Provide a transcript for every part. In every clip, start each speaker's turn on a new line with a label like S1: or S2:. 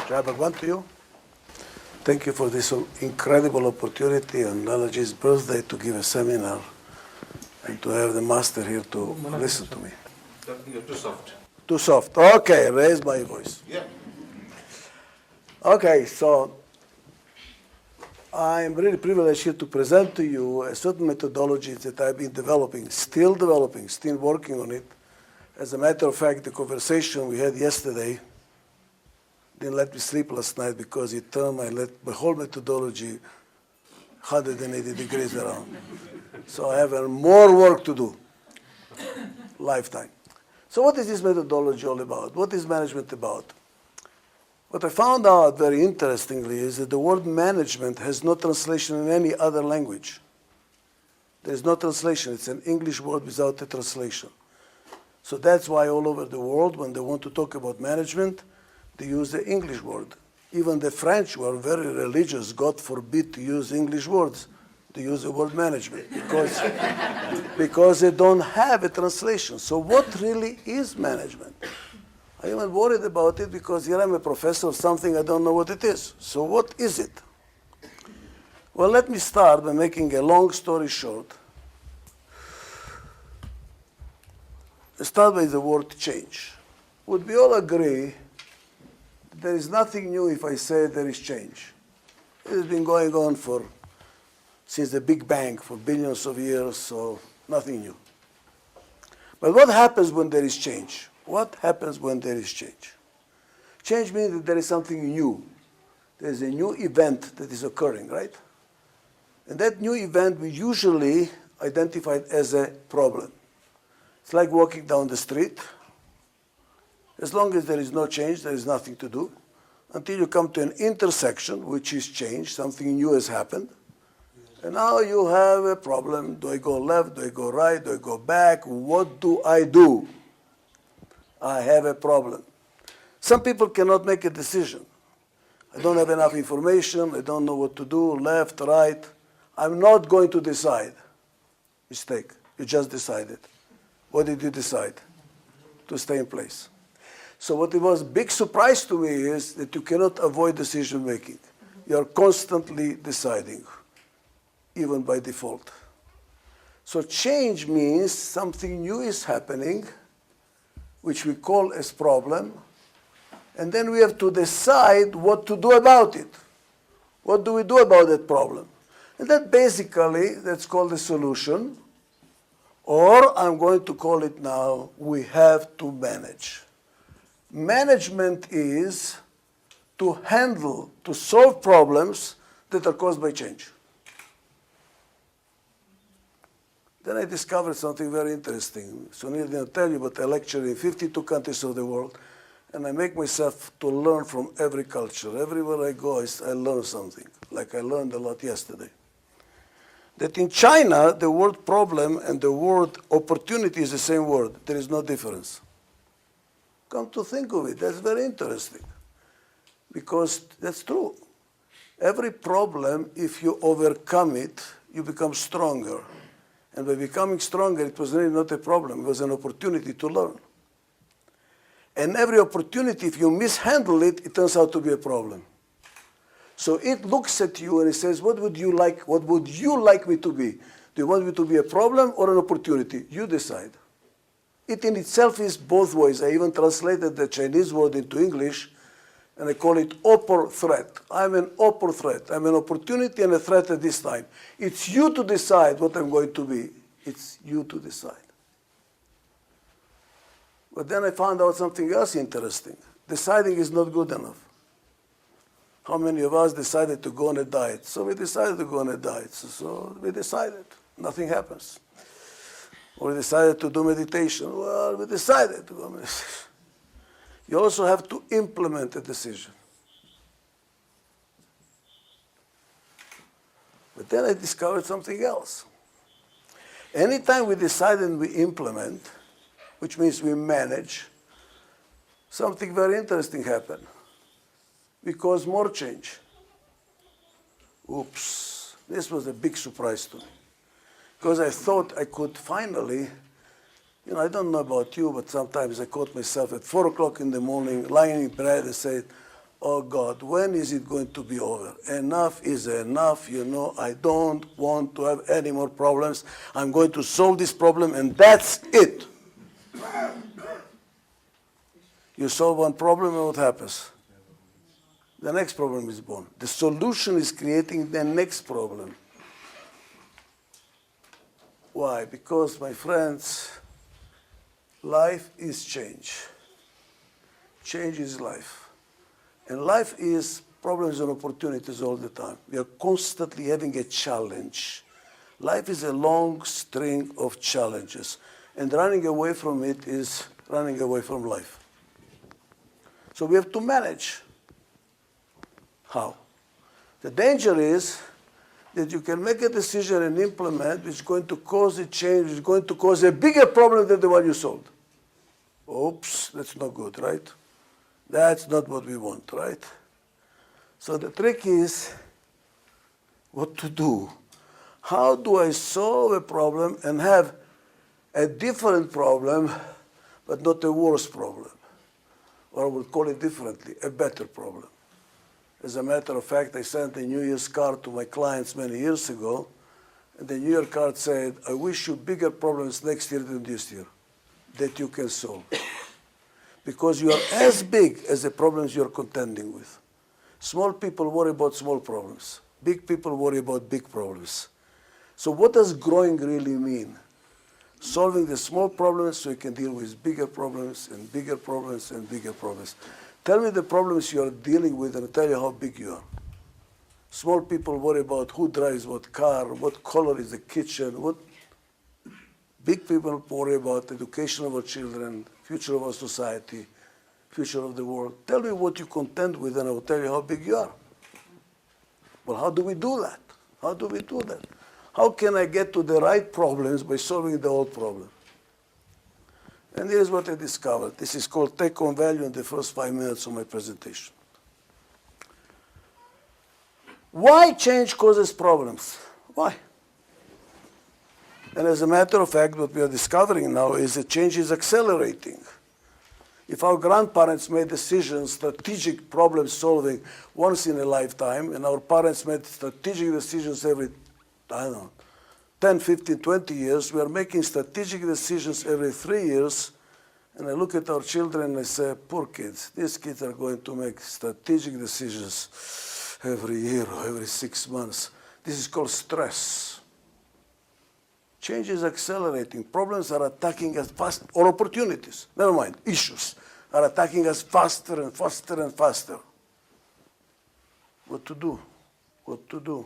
S1: Jai Bhagwan to you. Thank you for this incredible opportunity on Lalaji's birthday to give a seminar and to have the master here to listen to me.
S2: You're too soft.
S1: Too soft. Okay, raise my voice.
S2: Yeah.
S1: Okay, so I'm really privileged here to present to you a certain methodology that I've been developing, still working on it. As a matter of fact, the conversation we had yesterday didn't let me sleep last night because it turned my whole methodology 180 degrees around. So I have more work to do, lifetime. So what is this methodology all about? What is management about? What I found out very interestingly is that the word management has no translation in any other language. There is no translation. It's an English word without a translation. So that's why all over the world, when they want to talk about management, they use the English word. Even the French, who are very religious, God forbid to use English words. They use the word management because they don't have a translation. So what really is management? I'm even worried about it because here I'm a professor of something I don't know what it is. So what is it? Well, let me start by making a long story short. Let's start with the word change. Would we all agree that there is nothing new if I say there is change? It has been going on since the Big Bang for billions of years, so nothing new. But what happens when there is change? What happens when there is change? Change means that there is something new. There is a new event that is occurring, right? And that new event we usually identify it as a problem. It's like walking down the street. As long as there is no change, there is nothing to do. Until you come to an intersection, which is change, something new has happened. And now you have a problem. Do I go left? Do I go right? Do I go back? What do I do? I have a problem. Some people cannot make a decision. I don't have enough information. I don't know what to do, left, right. I'm not going to decide. Mistake. You just decided. What did you decide? To stay in place. So what it was a big surprise to me is that you cannot avoid decision making. You are constantly deciding, even by default. So change means something new is happening, which we call as problem, and then we have to decide what to do about it. What do we do about that problem? And that basically, that's called a solution, or I'm going to call it now, we have to manage. Management is to handle, to solve problems that are caused by change. Then I discovered something very interesting. Sunil didn't tell you, but I lecture in 52 countries of the world, and I make myself to learn from every culture. Everywhere I go, I learn something, like I learned a lot yesterday. That in China, the word problem and the word opportunity is the same word. There is no difference. Come to think of it, that's very interesting, because that's true. Every problem, if you overcome it, you become stronger. And by becoming stronger, it was really not a problem. It was an opportunity to learn. And every opportunity, if you mishandle it, it turns out to be a problem. So it looks at you and it says, what would you like me to be? Do you want me to be a problem or an opportunity? You decide. It in itself is both ways. I even translated the Chinese word into English, and I call it oppor threat. I'm an oppor threat. I'm an opportunity and a threat at this time. It's you to decide what I'm going to be. It's you to decide. But then I found out something else interesting. Deciding is not good enough. How many of us decided to go on a diet? So we decided to go on a diet. So we decided. Nothing happens. Or we decided to do meditation. Well, we decided to do meditation. You also have to implement a decision. But then I discovered something else. Anytime we decide and we implement, which means we manage, something very interesting happened. We cause more change. Oops, this was a big surprise to me. Because I thought I could finally, I don't know about you, but sometimes I caught myself at 4 o'clock in the morning lying in bed and said, oh God, when is it going to be over? Enough is enough, I don't want to have any more problems. I'm going to solve this problem and that's it. You solve one problem and what happens? The next problem is born. The solution is creating the next problem. Why? Because, my friends, life is change. Change is life. And life is problems and opportunities all the time. We are constantly having a challenge. Life is a long string of challenges. And running away from it is running away from life. So we have to manage. How? The danger is that you can make a decision and implement which is going to cause a change, which is going to cause a bigger problem than the one you solved. Oops, that's not good, right? That's not what we want, right? So the trick is what to do. How do I solve a problem and have a different problem, but not a worse problem? Or I would call it differently, a better problem. As a matter of fact, I sent a New Year's card to my clients many years ago, and the New Year card said, I wish you bigger problems next year than this year that you can solve. Because you are as big as the problems you are contending with. Small people worry about small problems. Big people worry about big problems. So what does growing really mean? Solving the small problems so you can deal with bigger problems and bigger problems and bigger problems. Tell me the problems you are dealing with and I'll tell you how big you are. Small people worry about who drives what car, what color is the kitchen, what. Big people worry about education of our children, future of our society, future of the world. Tell me what you contend with and I will tell you how big you are. Well, how do we do that? How do we do that? How can I get to the right problems by solving the old problem? And here's what I discovered. This is called take-home value in the first 5 minutes of my presentation. Why change causes problems? Why? And as a matter of fact, what we are discovering now is that change is accelerating. If our grandparents made decisions, strategic problem solving once in a lifetime, and our parents made strategic decisions every, 10, 15, 20 years, we are making strategic decisions every 3 years, and I look at our children and I say, poor kids, these kids are going to make strategic decisions every year or every 6 months. This is called stress. Change is accelerating. Problems are attacking us fast, or opportunities, never mind, issues are attacking us faster and faster and faster. What to do? What to do?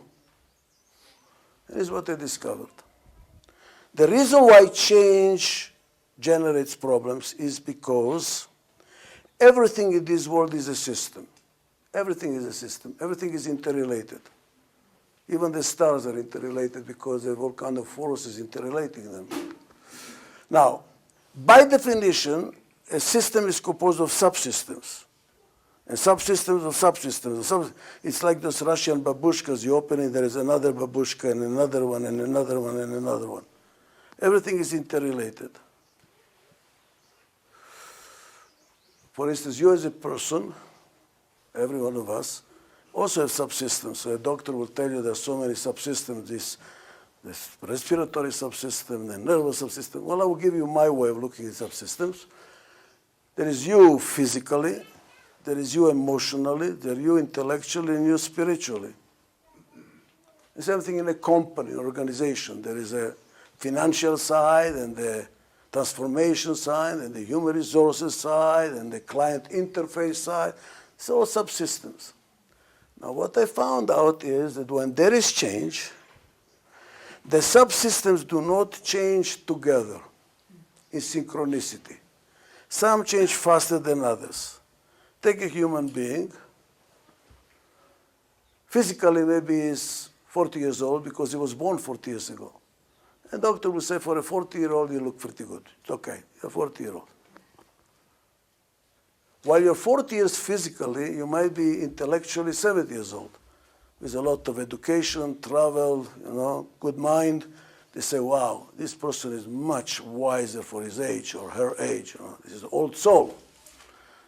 S1: Here's what I discovered. The reason why change generates problems is because everything in this world is a system. Everything is a system. Everything is interrelated. Even the stars are interrelated because there are all kinds of forces interrelating them. Now, by definition, a system is composed of subsystems. And subsystems of subsystems. It's like those Russian babushkas. You open it, there is another babushka and another one and another one and another one. Everything is interrelated. For instance, you as a person, every one of us, also have subsystems. So a doctor will tell you there are so many subsystems, this respiratory subsystem, the nervous subsystem. Well, I will give you my way of looking at subsystems. There is you physically, there is you emotionally, there is you intellectually, and you spiritually. The same thing in a company, an organization. There is a financial side and the transformation side and the human resources side and the client interface side. It's all subsystems. Now, what I found out is that when there is change, the subsystems do not change together in synchronicity. Some change faster than others. Take a human being. Physically, maybe he's 40 years old because he was born 40 years ago. And doctor will say, for a 40-year-old, you look pretty good. It's okay, you're 40-year-old. While you're 40 years physically, you might be intellectually 70 years old. With a lot of education, travel, good mind. They say, wow, this person is much wiser for his age or her age. This is an old soul.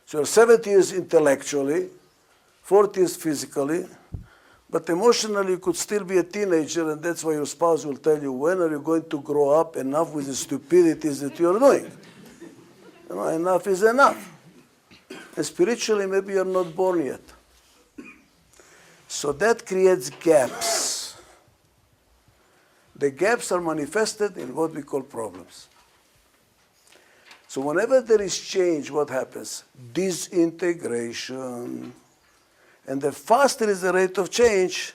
S1: So you're 70 years intellectually, 40s physically, but emotionally you could still be a teenager, and that's why your spouse will tell you, when are you going to grow up enough with the stupidities that you're doing? You know, enough is enough. And spiritually, maybe you're not born yet. So that creates gaps. The gaps are manifested in what we call problems. So whenever there is change, what happens? Disintegration. And the faster is the rate of change,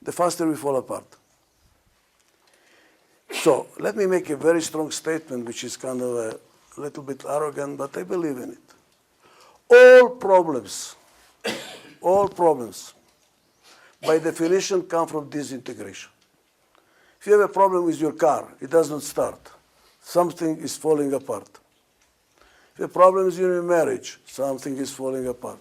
S1: the faster we fall apart. So let me make a very strong statement, which is kind of a little bit arrogant, but I believe in it. All problems, by definition, come from disintegration. If you have a problem with your car, it does not start. Something is falling apart. If you have problems in your marriage, something is falling apart.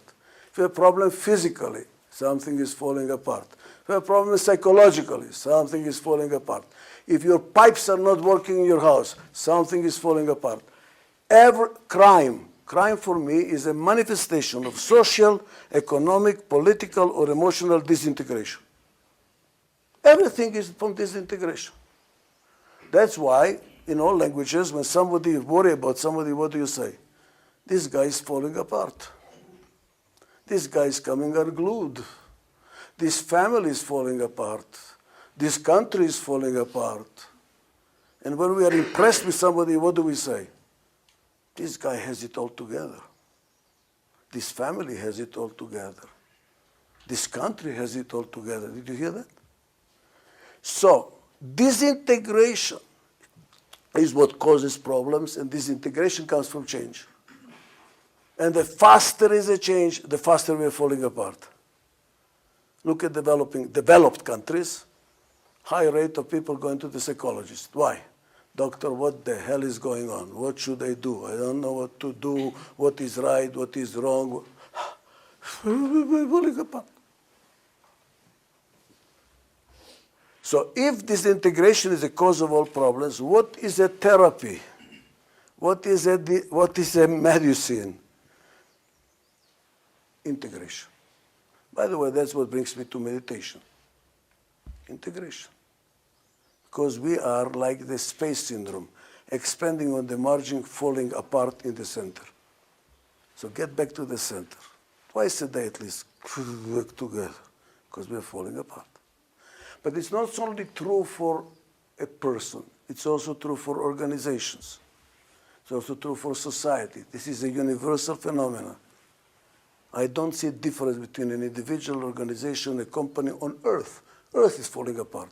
S1: If you have a problem physically, something is falling apart. If you have a problem psychologically, something is falling apart. If your pipes are not working in your house, something is falling apart. Every crime for me is a manifestation of social, economic, political, or emotional disintegration. Everything is from disintegration. That's why, in all languages, when somebody worries about somebody, what do you say? This guy is falling apart. This guy is coming unglued. This family is falling apart. This country is falling apart. And when we are impressed with somebody, what do we say? This guy has it all together. This family has it all together. This country has it all together. Did you hear that? So, disintegration is what causes problems, and disintegration comes from change. And the faster is a change, the faster we are falling apart. Look at developed countries, high rate of people going to the psychologist. Why? Doctor, what the hell is going on? What should I do? I don't know what to do, what is right, what is wrong. Falling apart. So if disintegration is the cause of all problems, what is a therapy? What is a medicine? Integration. By the way, that's what brings me to meditation. Integration. Because we are like the space syndrome, expanding on the margin, falling apart in the center. So get back to the center. Twice a day at least, work together, because we are falling apart. But it's not only true for a person, it's also true for organizations. It's also true for society. This is a universal phenomenon. I don't see a difference between an individual, organization, a company on Earth. Earth is falling apart.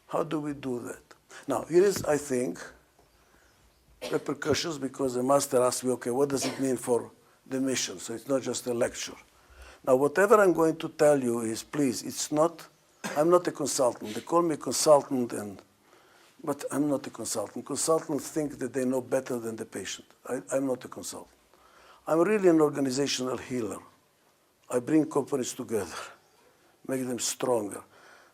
S1: How do we do that? Now, here is, I think, repercussions, because the master asked me, okay, what does it mean for the mission? So it's not just a lecture. Now, whatever I'm going to tell you is, please, I'm not a consultant. They call me a consultant, but I'm not a consultant. Consultants think that they know better than the patient. I'm not a consultant. I'm really an organizational healer. I bring companies together, make them stronger.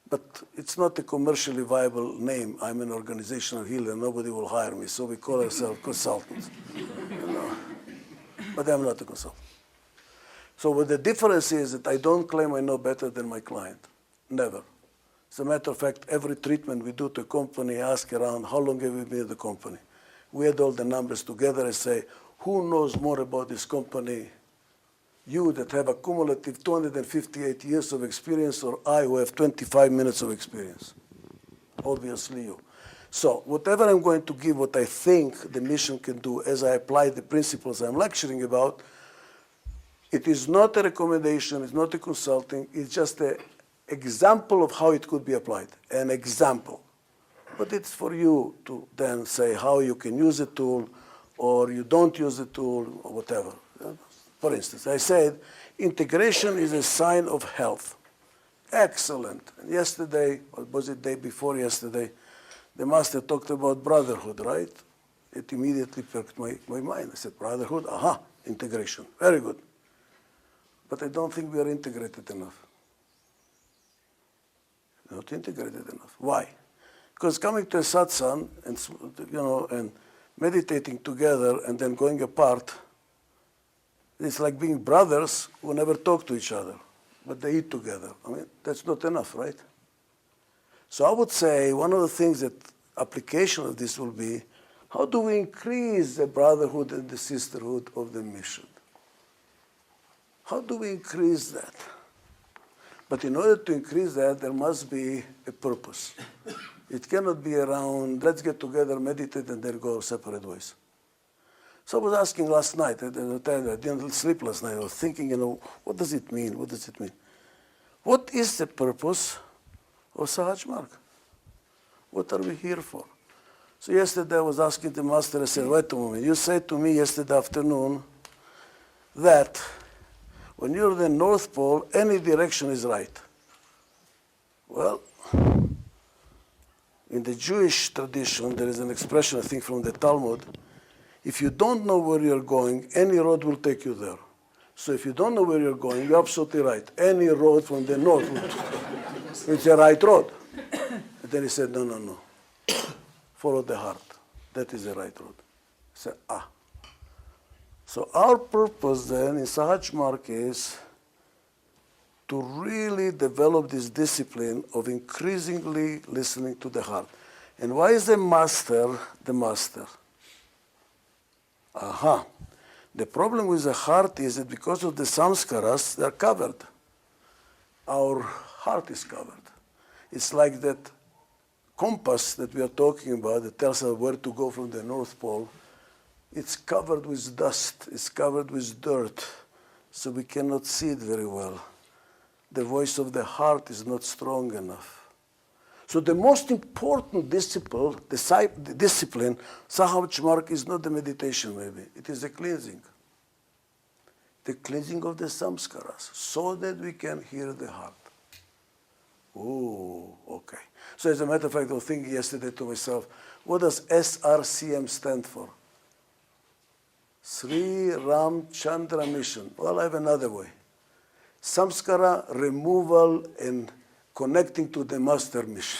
S1: But it's not a commercially viable name. I'm an organizational healer. Nobody will hire me, so we call ourselves consultants. You know? But I'm not a consultant. So what the difference is that I don't claim I know better than my client. Never. As a matter of fact, every treatment we do to a company, I ask around, how long have you been at the company? We add all the numbers together and say, who knows more about this company? You that have a cumulative 258 years of experience, or I who have 25 minutes of experience? Obviously you. So whatever I'm going to give, what I think the mission can do as I apply the principles I'm lecturing about, it is not a recommendation, it's not a consulting, it's just an example of how it could be applied, an example. But it's for you to then say how you can use the tool, or you don't use the tool, or whatever. For instance, I said integration is a sign of health. Excellent. And yesterday, or was it the day before yesterday, the master talked about brotherhood, right? It immediately perked my mind. I said, brotherhood, aha, integration. Very good. But I don't think we are integrated enough. Not integrated enough. Why? Because coming to a satsang and meditating together and then going apart It's like being brothers who never talk to each other, but they eat together. I mean, that's not enough, right? So I would say one of the things that application of this will be, how do we increase the brotherhood and the sisterhood of the mission? How do we increase that? But in order to increase that, there must be a purpose. It cannot be around, let's get together, meditate, and then go separate ways. So I was asking last night, I didn't sleep last night, I was thinking, what does it mean? What does it mean? What is the purpose of Sahaj Marg? What are we here for? So yesterday I was asking the master, I said, wait a moment, you said to me yesterday afternoon that when you're in the North Pole, any direction is right. Well, in the Jewish tradition, there is an expression, I think, from the Talmud. If you don't know where you're going, any road will take you there. So if you don't know where you're going, you're absolutely right. Any road from the north, it's a right road. And then he said, no. Follow the heart. That is the right road. I said, So our purpose then in Sahaj Marg is to really develop this discipline of increasingly listening to the heart. And why is the master the master? The problem with the heart is that because of the samskaras, they're covered. Our heart is covered. It's like that compass that we are talking about that tells us where to go from the North Pole. It's covered with dust. It's covered with dirt. So we cannot see it very well. The voice of the heart is not strong enough. So the most important discipline, Sahaj Marg, is not the meditation maybe. It is the cleansing. The cleansing of the samskaras, so that we can hear the heart. Oh, okay. So as a matter of fact, I was thinking yesterday to myself, what does SRCM stand for? Sri Ram Chandra Mission. Well, I have another way. Samskara removal and connecting to the master mission.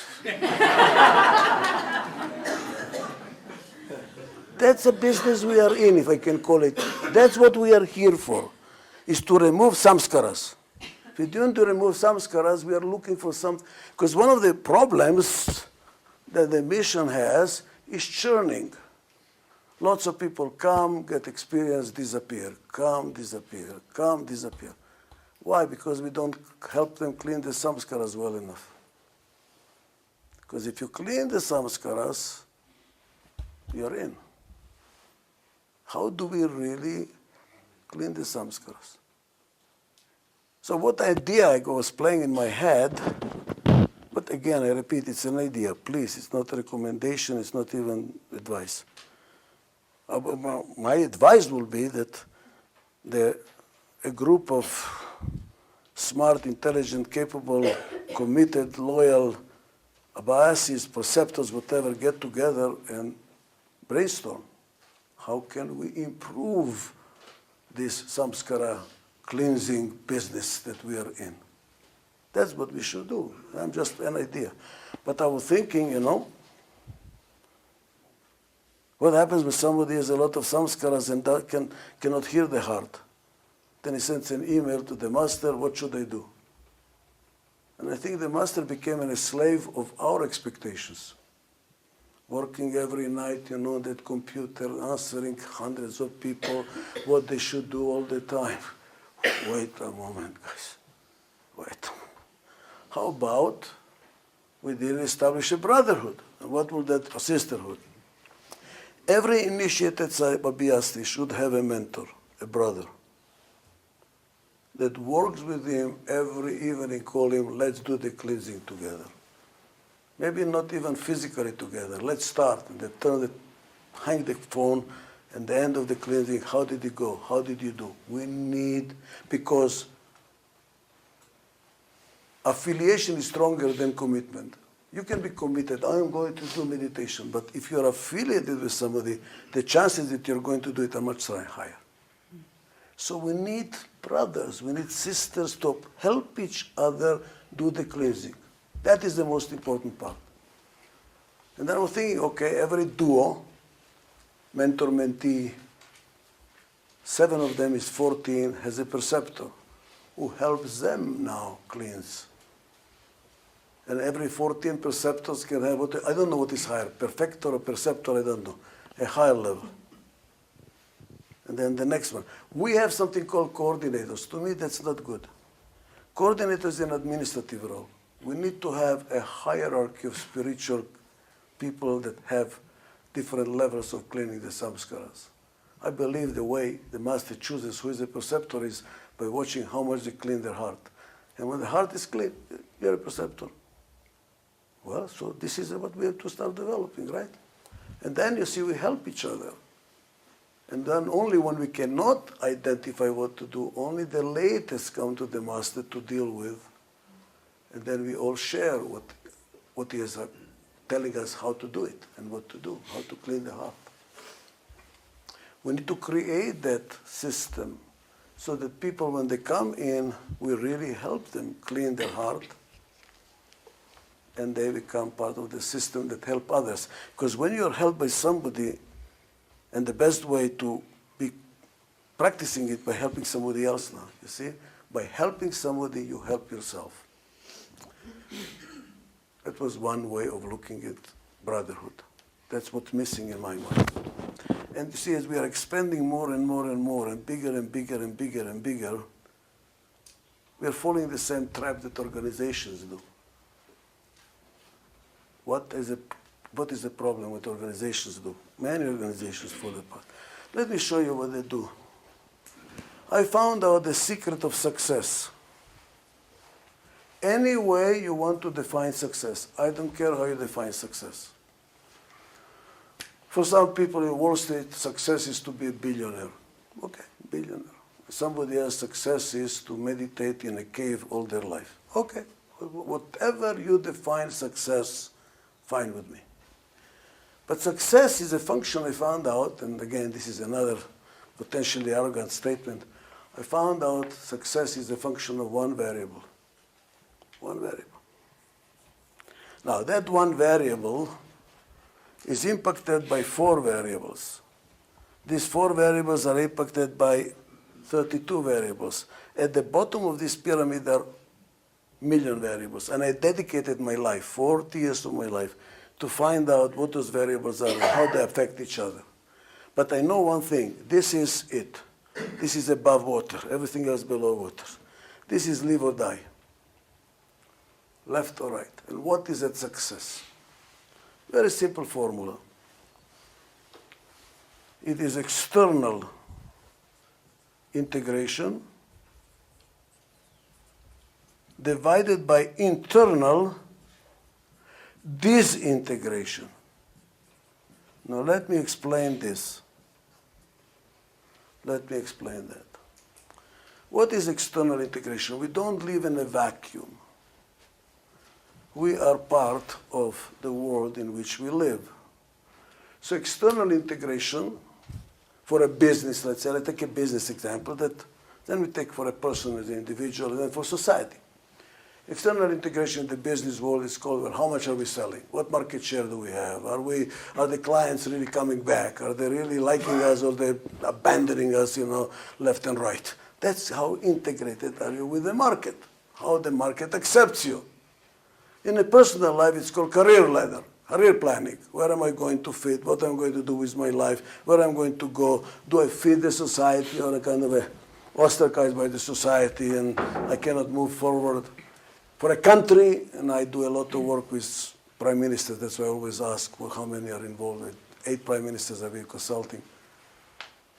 S1: That's a business we are in, if I can call it. That's what we are here for, is to remove samskaras. If we don't to remove samskaras, we are looking for some, because one of the problems that the mission has is churning. Lots of people come, get experience, disappear, come, disappear, come, disappear. Why? Because we don't help them clean the samskaras well enough. Because if you clean the samskaras, you're in. How do we really clean the samskaras? So what idea I was playing in my head, but again, I repeat, it's an idea, please. It's not a recommendation, it's not even advice. My advice will be that a group of smart, intelligent, capable, committed, loyal Abbasis, preceptors, whatever, get together and brainstorm. How can we improve this samskara cleansing business that we are in? That's what we should do. I'm just an idea. But I was thinking, what happens when somebody has a lot of samskaras and cannot hear the heart? Then he sends an email to the master, what should I do? And I think the master became a slave of our expectations. Working every night, on that computer, answering hundreds of people what they should do all the time. Wait a moment, guys. Wait a moment. How about we didn't establish a brotherhood? And what would that, a sisterhood? Every initiated Abhyasti should have a mentor, a brother, that works with him every evening, call him, let's do the cleansing together. Maybe not even physically together. Let's start. And they hang the phone, and the end of the cleansing, how did it go? How did you do? We need, because affiliation is stronger than commitment. You can be committed, I'm going to do meditation, but if you're affiliated with somebody, the chances that you're going to do it are much higher. So we need brothers, we need sisters to help each other do the cleansing. That is the most important part. And then I was thinking, okay, every duo, mentor-mentee, 7 of them is 14, has a preceptor who helps them now cleanse. And every 14 preceptors can have, I don't know what is higher, perfector or preceptor, I don't know, a higher level. And then the next one. We have something called coordinators. To me, that's not good. Coordinator is an administrative role. We need to have a hierarchy of spiritual people that have different levels of cleaning the samskaras. I believe the way the master chooses who is a preceptor is by watching how much they clean their heart. And when the heart is clean, you're a preceptor. Well, so this is what we have to start developing, right? And then you see we help each other. And then only when we cannot identify what to do, only the latest come to the master to deal with. And then we all share what he is telling us how to do it and what to do, how to clean the heart. We need to create that system so that people, when they come in, we really help them clean their heart and they become part of the system that help others. Because when you're helped by somebody, and the best way to be practicing it by helping somebody else now, you see? By helping somebody, you help yourself. That was one way of looking at brotherhood. That's what's missing in my mind. And you see, as we are expanding more and more and more, and bigger and bigger and bigger and bigger, we are falling the same trap that organizations do. What is the problem with organizations do? Many organizations fall apart. Let me show you what they do. I found out the secret of success. Any way you want to define success, I don't care how you define success. For some people in Wall Street, success is to be a billionaire. Okay, billionaire. Somebody else, success is to meditate in a cave all their life. Okay, whatever you define success, fine with me. But success is a function I found out, and again, this is another potentially arrogant statement. I found out success is a function of one variable. One variable. Now, that one variable is impacted by 4 variables. These 4 variables are impacted by 32 variables. At the bottom of this pyramid are million variables, and I dedicated my life, 40 years of my life, to find out what those variables are and how they affect each other. But I know one thing, this is it. This is above water, everything else below water. This is live or die, left or right. And what is that success? Very simple formula. It is external integration divided by internal disintegration. Now let me explain this. Let me explain that. What is external integration? We don't live in a vacuum. We are part of the world in which we live. So external integration for a business, let's say, let's take a business example, then we take for a person as an individual, and then for society. External integration in the business world is called, well, how much are we selling? What market share do we have? Are the clients really coming back? Are they really liking us, or they're abandoning us, left and right? That's how integrated are you with the market, how the market accepts you. In a personal life, it's called career ladder, career planning. Where am I going to fit? What am I going to do with my life? Where am I going to go? Do I fit the society, or a kind of ostracized by the society and I cannot move forward? For a country, and I do a lot of work with prime ministers, that's why I always ask, well, how many are involved with 8 prime ministers I've been consulting.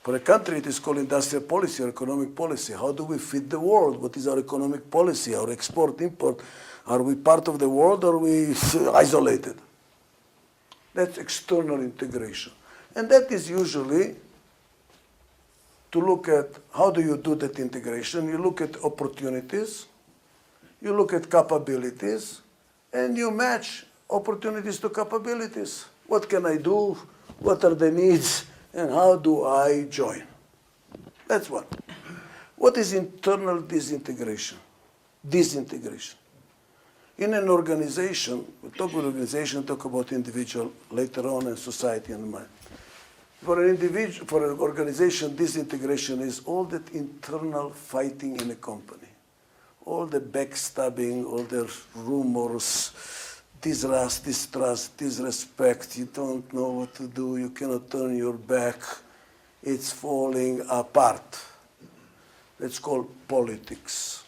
S1: For a country, it is called industrial policy or economic policy. How do we fit the world? What is our economic policy, our export, import? Are we part of the world, or are we isolated? That's external integration. And that is usually to look at how do you do that integration. You look at opportunities, you look at capabilities, and you match opportunities to capabilities. What can I do? What are the needs? And how do I join? That's one. What is internal disintegration? Disintegration. In an organization, we talk about organization, talk about individual later on, and society and mind. For an individual, for an organization, disintegration is all that internal fighting in a company. All the backstabbing, all the rumors, distrust, disrespect, you don't know what to do, you cannot turn your back, it's falling apart. That's called politics.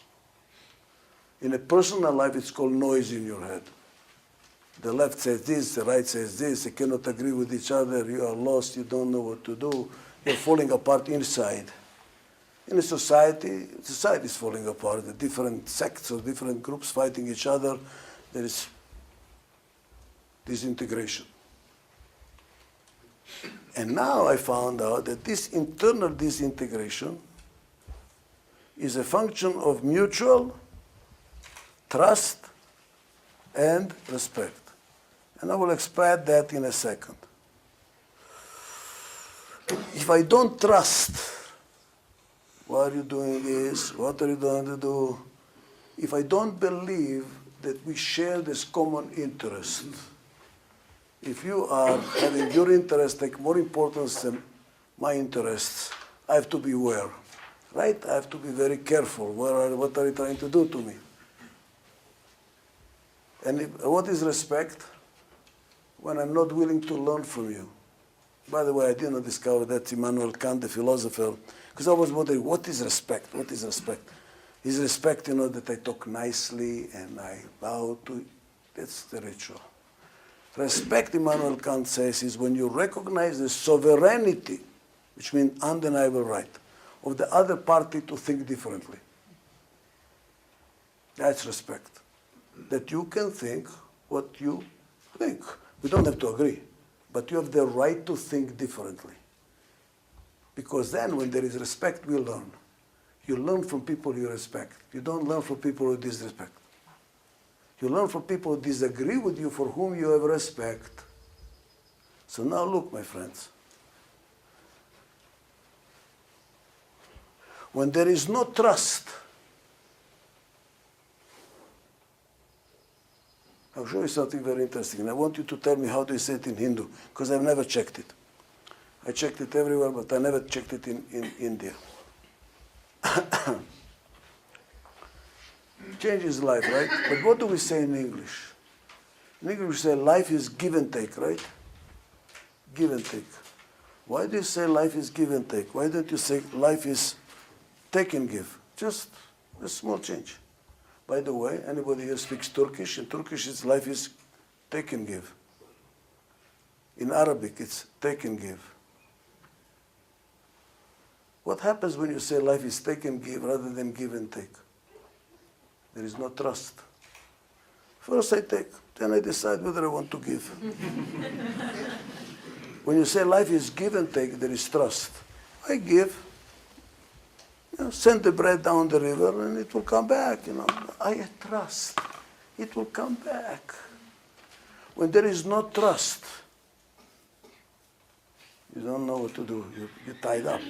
S1: In a personal life, it's called noise in your head. The left says this, the right says this, they cannot agree with each other, you are lost, you don't know what to do, you're falling apart inside. In a society is falling apart. The different sects or different groups fighting each other, there is disintegration. And now I found out that this internal disintegration is a function of mutual trust and respect. And I will explain that in a second. If I don't trust, why are you doing this? What are you going to do? If I don't believe that we share this common interest, if you are having your interest take more importance than my interests, I have to be aware, right? I have to be very careful. What are you trying to do to me? And what is respect? When I'm not willing to learn from you. By the way, I didn't discover that Immanuel Kant, the philosopher, because I was wondering, what is respect? What is respect? Is respect, that I talk nicely and I bow to, that's the ritual. Respect, Immanuel Kant says, is when you recognize the sovereignty, which means undeniable right, of the other party to think differently. That's respect. That you can think what you think. We don't have to agree, but you have the right to think differently. Because then when there is respect, we learn. You learn from people you respect. You don't learn from people who disrespect. You learn from people who disagree with you, for whom you have respect. So now look, my friends. When there is no trust, I'll show you something very interesting. And I want you to tell me how they say it in Hindu, because I've never checked it. I checked it everywhere, but I never checked it in India. Changes life, right? But what do we say in English? In English we say life is give and take, right? Give and take. Why do you say life is give and take? Why don't you say life is take and give? Just a small change. By the way, anybody here speaks Turkish? In Turkish, it's life is take and give. In Arabic, it's take and give. What happens when you say life is take and give rather than give and take? There is no trust. First I take, then I decide whether I want to give. When you say life is give and take, there is trust. I give. Send the bread down the river and it will come back. I trust. It will come back. When there is no trust, you don't know what to do. You're tied up.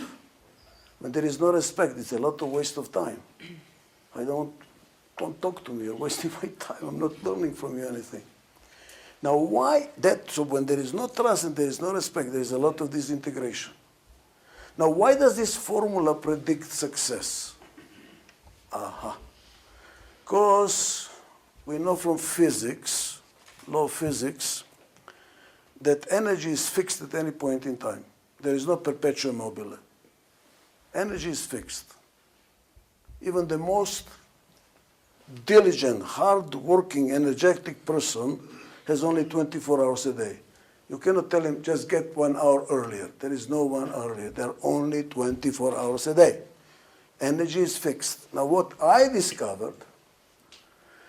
S1: When there is no respect, it's a lot of waste of time. Don't talk to me. You're wasting my time. I'm not learning from you anything. Now, why that? So when there is no trust and there is no respect, there is a lot of disintegration. Now, why does this formula predict success? Because we know from physics, law of physics, that energy is fixed at any point in time. There is no perpetuum mobile. Energy is fixed. Even the most diligent, hard-working, energetic person has only 24 hours a day. You cannot tell him, just get 1 hour earlier. There is no 1 hour earlier. There are only 24 hours a day. Energy is fixed. Now, what I discovered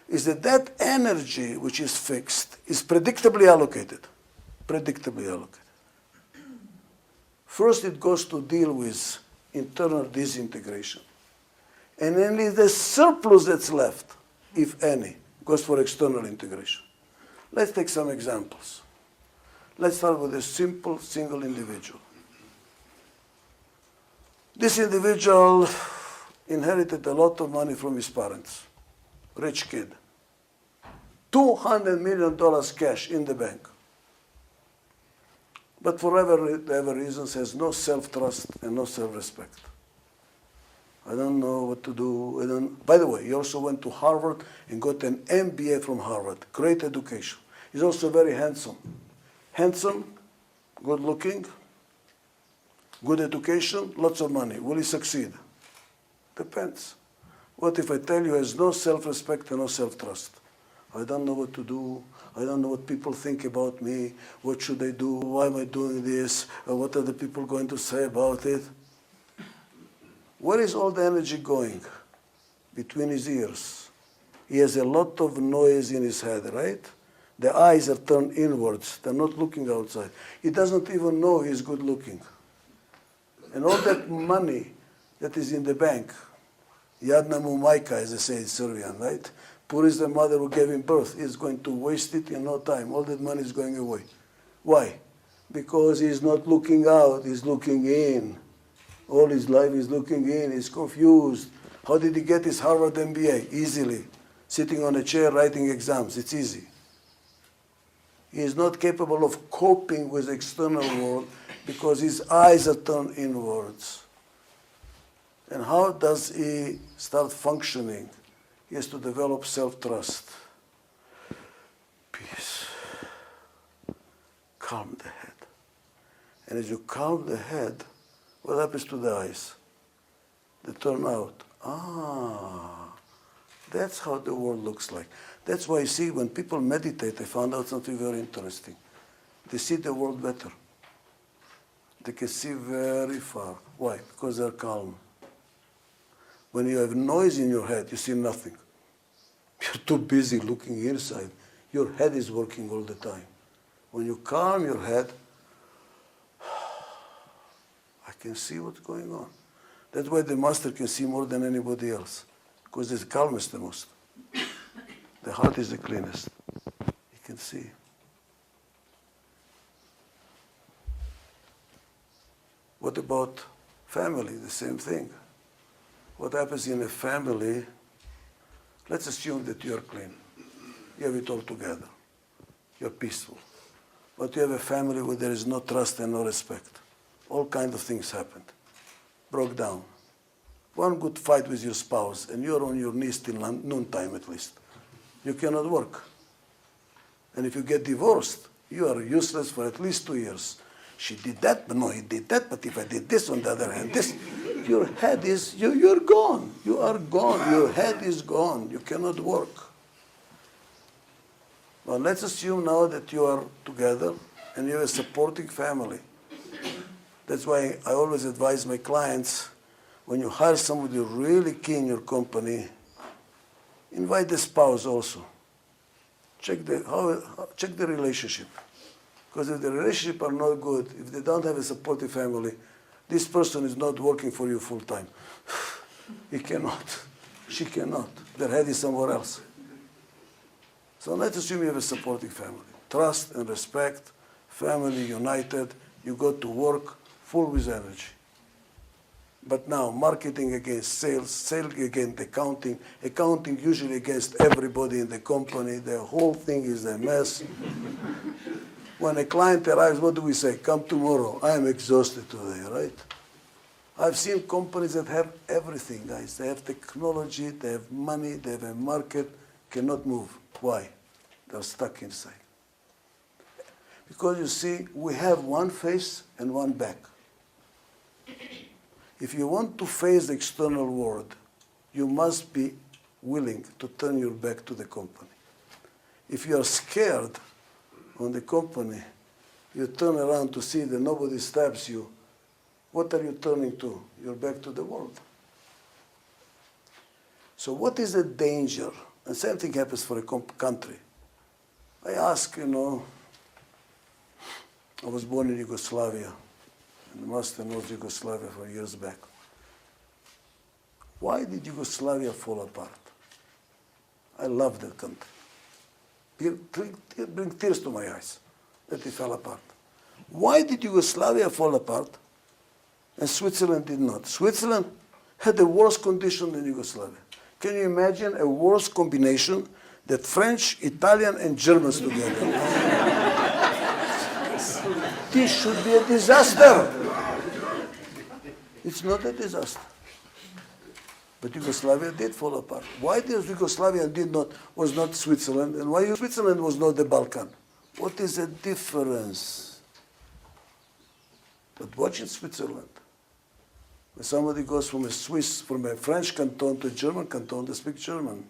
S1: is that energy which is fixed is predictably allocated. Predictably allocated. First, it goes to deal with internal disintegration. And only the surplus that's left, if any, goes for external integration. Let's take some examples. Let's start with a simple, single individual. This individual inherited a lot of money from his parents. Rich kid. $200 million cash in the bank. but for whatever reasons has no self-trust and no self-respect. I don't know what to do. By the way, he also went to Harvard and got an MBA from Harvard. Great education. He's also very handsome. Handsome, good looking, good education, lots of money. Will he succeed? Depends. What if I tell you he has no self-respect and no self-trust? I don't know what to do. I don't know what people think about me. What should I do? Why am I doing this? What are the people going to say about it? Where is all the energy going? Between his ears. He has a lot of noise in his head, right? The eyes are turned inwards. They're not looking outside. He doesn't even know he's good looking. And all that money that is in the bank, Yadna Mumaika, as they say in Serbian, right? Poor is the mother who gave him birth. He's going to waste it in no time. All that money is going away. Why? Because he's not looking out, he's looking in. All his life he's looking in, he's confused. How did he get his Harvard MBA? Easily. Sitting on a chair writing exams, it's easy. He is not capable of coping with the external world because his eyes are turned inwards. And how does he start functioning? He has to develop self-trust. Peace. Calm the head. And as you calm the head, what happens to the eyes? They turn out. That's how the world looks like. That's why you see when people meditate, I found out something very interesting. They see the world better. They can see very far. Why? Because they're calm. When you have noise in your head, you see nothing. You're too busy looking inside. Your head is working all the time. When you calm your head, I can see what's going on. That's why the master can see more than anybody else, because he's the calmest the most. The heart is the cleanest. He can see. What about family? The same thing. What happens in a family? Let's assume that you're clean. You have it all together. You're peaceful. But you have a family where there is no trust and no respect. All kinds of things happened. Broke down. One good fight with your spouse, and you're on your knees till noontime at least. You cannot work. And if you get divorced, you are useless for at least 2 years. She did that, but no, he did that, but if I did this on the other hand, this, your head is, you're gone. You are gone. Your head is gone. You cannot work. Well, let's assume now that you are together and you have a supporting family. That's why I always advise my clients, when you hire somebody really key in your company, invite the spouse also. Check the relationship. Because if the relationship are not good, if they don't have a supportive family, this person is not working for you full time. He cannot. She cannot. Their head is somewhere else. So let's assume you have a supporting family. Trust and respect, family united, you go to work full with energy. But now, marketing against sales, sales against accounting, accounting usually against everybody in the company, the whole thing is a mess. When a client arrives, what do we say? Come tomorrow. I am exhausted today, right? I've seen companies that have everything, guys. They have technology, they have money, they have a market, cannot move. Why? They're stuck inside. Because you see, we have one face and one back. If you want to face the external world, you must be willing to turn your back to the company. If you are scared on the company, you turn around to see that nobody stabs you, what are you turning to? You're back to the world. So what is the danger? And same thing happens for a country. I ask, I was born in Yugoslavia, and the master knows Yugoslavia for years back. Why did Yugoslavia fall apart? I love that country. It brings tears to my eyes that it fell apart. Why did Yugoslavia fall apart and Switzerland did not? Switzerland had the worst condition than Yugoslavia. Can you imagine a worse combination than French, Italian, and Germans together? This should be a disaster. It's not a disaster. But Yugoslavia did fall apart. Why did Yugoslavia was not Switzerland, and why Switzerland was not the Balkan? What is the difference? But watch in Switzerland. When somebody goes from a French canton to a German canton, they speak German.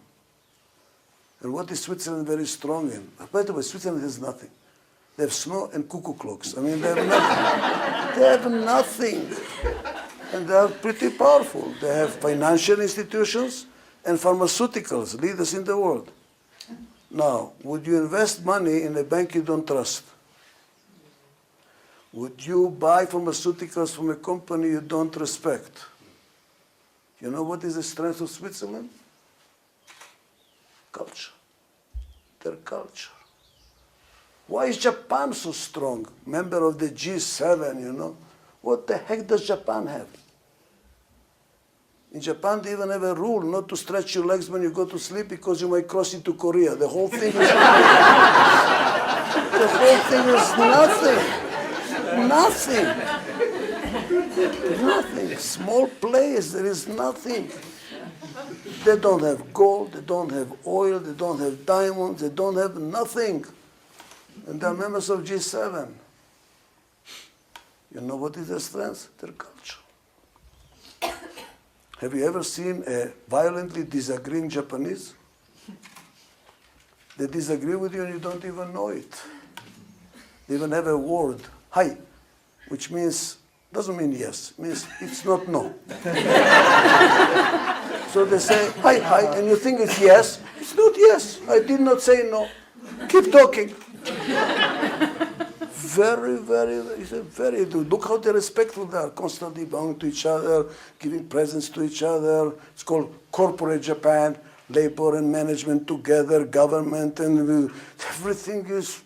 S1: And what is Switzerland very strong in? By the way, Switzerland has nothing. They have snow and cuckoo clocks. I mean, they have nothing. They have nothing. And they are pretty powerful. They have financial institutions and pharmaceuticals, leaders in the world. Now, would you invest money in a bank you don't trust? Would you buy pharmaceuticals from a company you don't respect? You know what is the strength of Switzerland? Culture. Their culture. Why is Japan so strong? Member of the G7, you know. What the heck does Japan have? In Japan, they even have a rule not to stretch your legs when you go to sleep because you might cross into Korea. The whole thing is nothing. Nothing. Nothing. Small place, there is nothing. They don't have gold, they don't have oil, they don't have diamonds, they don't have nothing. And they're members of G7. You know what is their strength? Their culture. Have you ever seen a violently disagreeing Japanese? They disagree with you and you don't even know it. They even have a word, hai, which doesn't mean yes, means it's not no. So they say, hi, and you think it's yes. It's not yes. I did not say no. Keep talking. Look how they're respectful they are, constantly bowing to each other, giving presents to each other. It's called corporate Japan, labor and management together, government, and everything is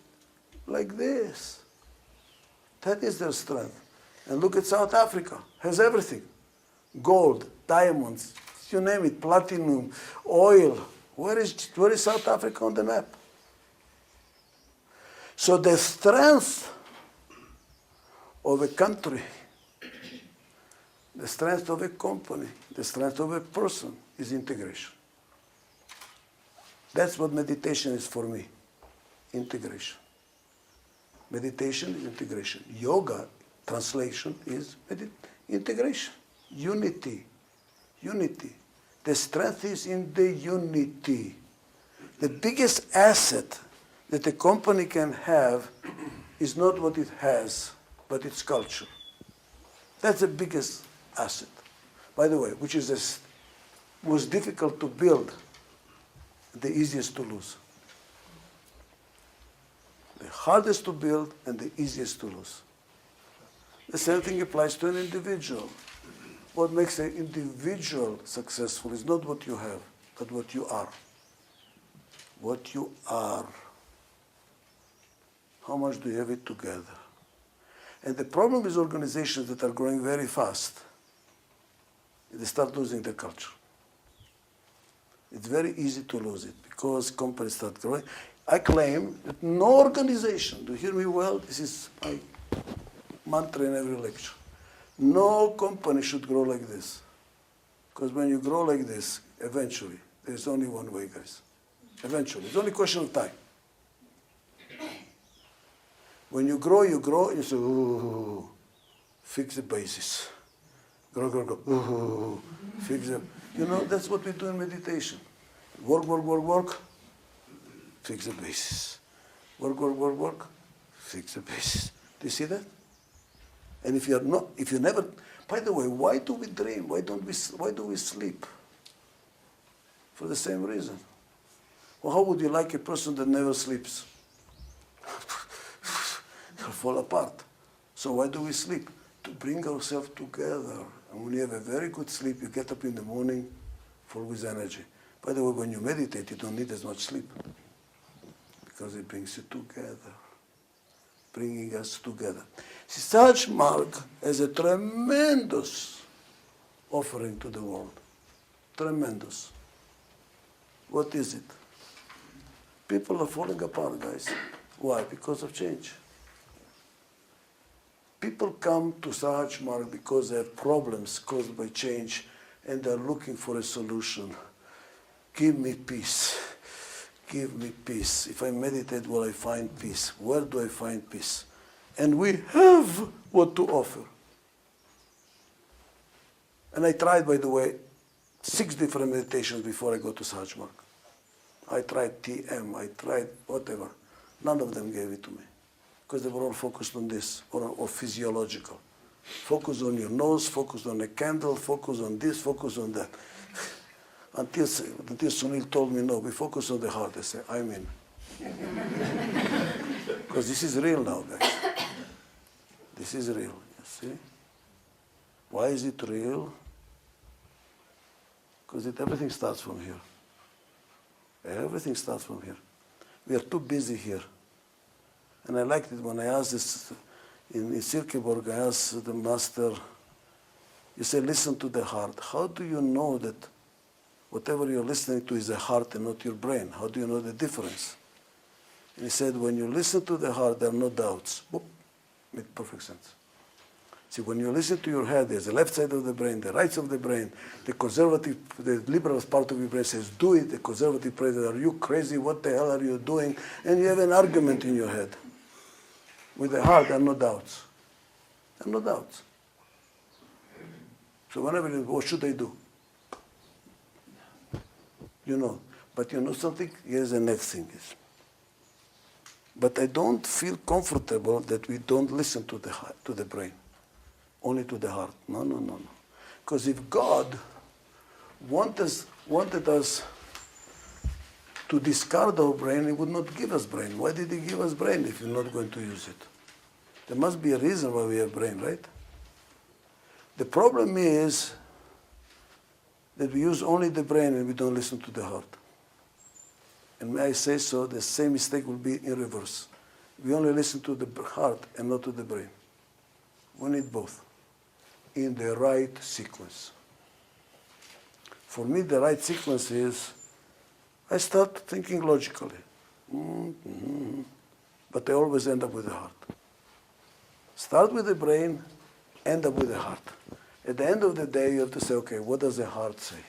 S1: like this. That is their strength. And look at South Africa, has everything. Gold, diamonds, you name it, platinum, oil. Where is South Africa on the map? So the strength of a country, the strength of a company, the strength of a person is integration. That's what meditation is for me, integration. Meditation is integration. Yoga, translation, is integration, unity. Unity. The strength is in the unity. The biggest asset that a company can have is not what it has, but its culture. That's the biggest asset. By the way, which is the most difficult to build, the easiest to lose. The hardest to build and the easiest to lose. The same thing applies to an individual. What makes an individual successful is not what you have, but what you are. What you are. How much do you have it together? And the problem is organizations that are growing very fast, they start losing their culture. It's very easy to lose it because companies start growing. I claim that no organization, do you hear me well? This is my mantra in every lecture. No company should grow like this. Because when you grow like this, eventually, there's only one way, guys. Eventually. It's only a question of time. When you grow, you say, ooh, fix the basis. Grow. Ooh, fix it. You know, that's what we do in meditation. Work. Fix the basis. Work. Fix the basis. Do you see that? And if you never, by the way, why do we dream? Why do we sleep? For the same reason. Well, how would you like a person that never sleeps? They'll fall apart. So why do we sleep? To bring ourselves together. And when you have a very good sleep, you get up in the morning full with energy. By the way, when you meditate, you don't need as much sleep. Because it brings you together. Bringing us together. See, Saj Marg has a tremendous offering to the world. Tremendous. What is it? People are falling apart, guys. Why? Because of change. People come to Sahaj Marg because they have problems caused by change and they're looking for a solution. Give me peace. Give me peace. If I meditate, will I find peace? Where do I find peace? And we have what to offer. And I tried, by the way, 6 different meditations before I go to Sahaj Marg. I tried TM, I tried whatever. None of them gave it to me. Because they were all focused on this, or physiological. Focus on your nose, focus on a candle, focus on this, focus on that. Until Sunil told me, no, we focus on the heart. I said, I'm in. Because this is real now, guys. This is real, you see? Why is it real? Because everything starts from here. Everything starts from here. We are too busy here. And I liked it when I asked this in Silkeborg, I asked the master, you say, listen to the heart. How do you know that whatever you're listening to is the heart and not your brain? How do you know the difference? And he said, when you listen to the heart, there are no doubts. Boop. Made perfect sense. See, when you listen to your head, there's the left side of the brain, the right side of the brain, the conservative, the liberal part of your brain says, do it. The conservative part says, are you crazy? What the hell are you doing? And you have an argument in your head. With the heart, there are no doubts. There are no doubts. So whenever you, what should I do? You know. But you know something? Here's the next thing is. But I don't feel comfortable that we don't listen to the heart, to the brain. Only to the heart. No, no, no, no. Because if God wanted us to discard our brain, he would not give us brain. Why did he give us brain if you're not going to use it? There must be a reason why we have brain, right? The problem is that we use only the brain and we don't listen to the heart. And may I say so, the same mistake will be in reverse. We only listen to the heart and not to the brain. We need both in the right sequence. For me, the right sequence is I start thinking logically. But I always end up with the heart. Start with the brain, end up with the heart. At the end of the day, you have to say, okay, what does the heart say?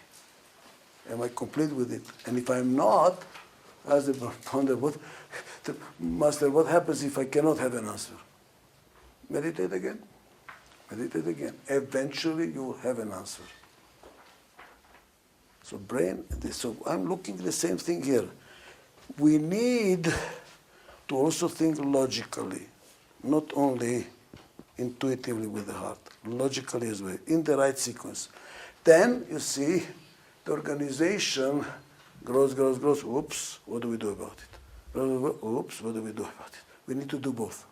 S1: Am I complete with it? And if I'm not, ask the founder, Master, what happens if I cannot have an answer? Meditate again. Meditate again. Eventually, you will have an answer. So brain, so I'm looking at the same thing here. We need to also think logically, not only intuitively with the heart, logically as well, in the right sequence. Then, you see, the organization grows, grows, grows. Oops, what do we do about it? Oops, what do we do about it? We need to do both.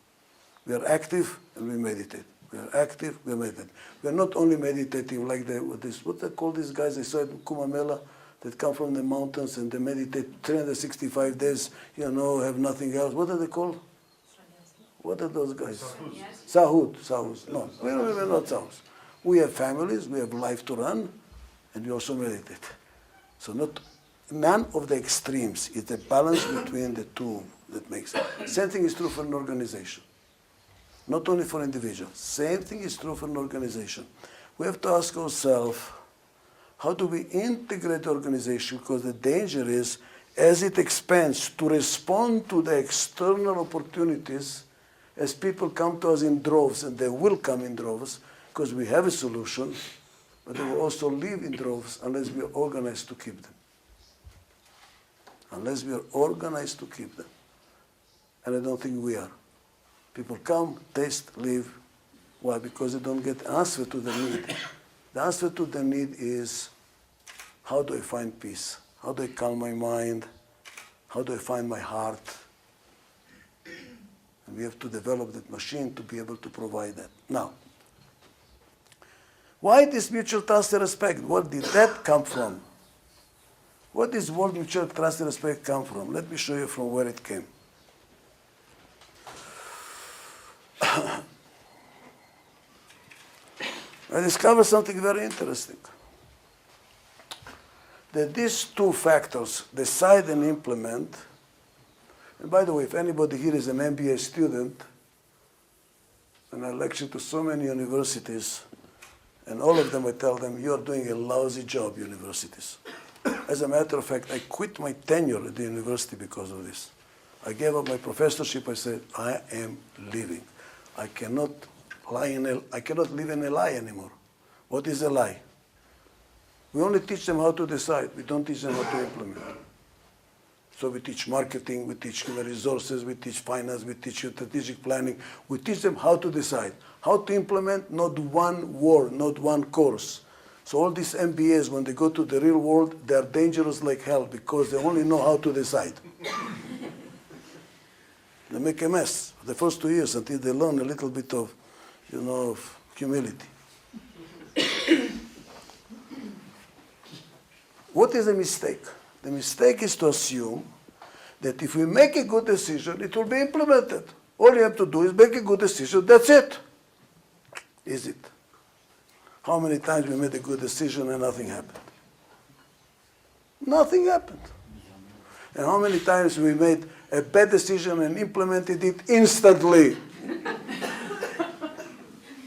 S1: We are active and we meditate. We are active, we meditate. We are not only meditating like what they call these guys, I saw in Kumamela, that come from the mountains and they meditate 365 days, have nothing else. What are they called? What are those guys? Sahud. No, we're not Sahuds. We have families, we have life to run, and we also meditate. So none of the extremes. It's a balance between the two that makes it. Same thing is true for an organization. Not only for individuals. Same thing is true for an organization. We have to ask ourselves, how do we integrate the organization? Because the danger is, as it expands, to respond to the external opportunities, as people come to us in droves, and they will come in droves, because we have a solution, but they will also leave in droves unless we are organized to keep them. Unless we are organized to keep them. And I don't think we are. People come, taste, leave. Why? Because they don't get answer to the need. The answer to the need is, how do I find peace? How do I calm my mind? How do I find my heart? And we have to develop that machine to be able to provide that. Now, why this mutual trust and respect? Where did that come from? Where does word mutual trust and respect come from? Let me show you from where it came. I discovered something very interesting. That these two factors, decide and implement, and by the way, if anybody here is an MBA student, and I lecture to so many universities, and all of them I tell them, you're doing a lousy job, universities. As a matter of fact, I quit my tenure at the university because of this. I gave up my professorship. I said, I am leaving. I cannot live in a lie anymore. What is a lie? We only teach them how to decide. We don't teach them how to implement. So we teach marketing, we teach human resources, we teach finance, we teach strategic planning. We teach them how to decide, how to implement, not one word, not one course. So all these MBAs, when they go to the real world, they're dangerous like hell because they only know how to decide. They make a mess the first 2 years until they learn a little bit of, of humility. What is a mistake? The mistake is to assume that if we make a good decision, it will be implemented. All you have to do is make a good decision, that's it. Is it? How many times we made a good decision and nothing happened? Nothing happened. And how many times we made a bad decision and implemented it instantly?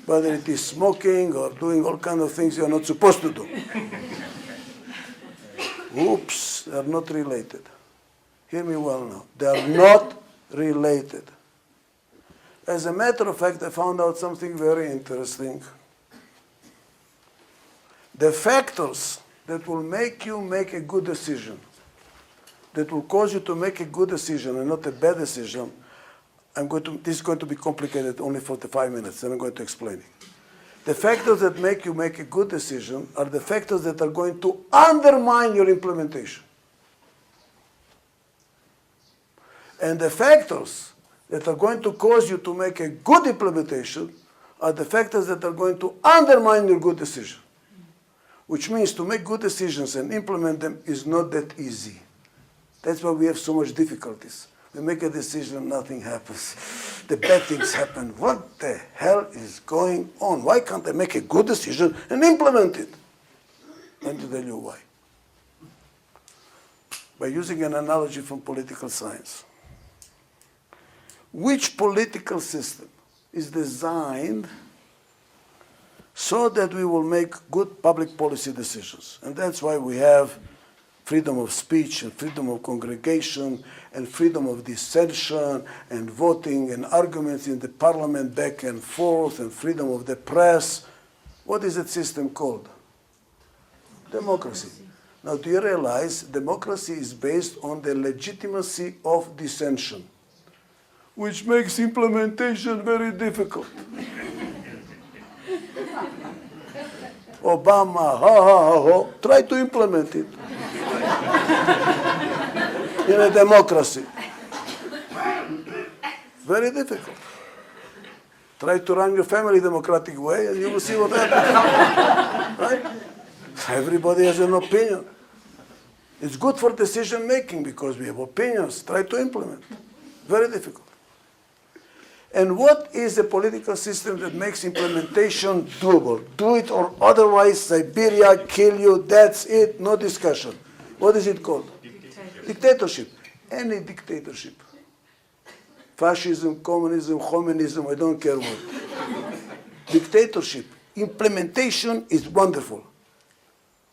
S1: Whether it is smoking or doing all kinds of things you're not supposed to do. Oops, they are not related. Hear me well now. They are not related. As a matter of fact, I found out something very interesting. The factors that will make you make a good decision, that will cause you to make a good decision and not a bad decision, this is going to be complicated only for the 5 minutes, and I'm going to explain it. The factors that make you make a good decision are the factors that are going to undermine your implementation. And the factors that are going to cause you to make a good implementation are the factors that are going to undermine your good decision. Which means to make good decisions and implement them is not that easy. That's why we have so much difficulties. We make a decision, nothing happens. The bad things happen. What the hell is going on? Why can't I make a good decision and implement it? Let me tell you why. By using an analogy from political science. Which political system is designed so that we will make good public policy decisions? And that's why we have freedom of speech and freedom of congregation and freedom of dissension and voting and arguments in the parliament back and forth and freedom of the press. What is that system called? Democracy. Now, do you realize democracy is based on the legitimacy of dissension, which makes implementation very difficult. Obama, try to implement it in a democracy. Very difficult. Try to run your family democratic way and you will see what happens. Right? Everybody has an opinion. It's good for decision making because we have opinions. Try to implement. Very difficult. And what is a political system that makes implementation doable? Do it or otherwise Siberia kill you, that's it, no discussion. What is it called? Dictatorship. Any dictatorship. Fascism, communism, communism, I don't care what. Dictatorship. Implementation is wonderful.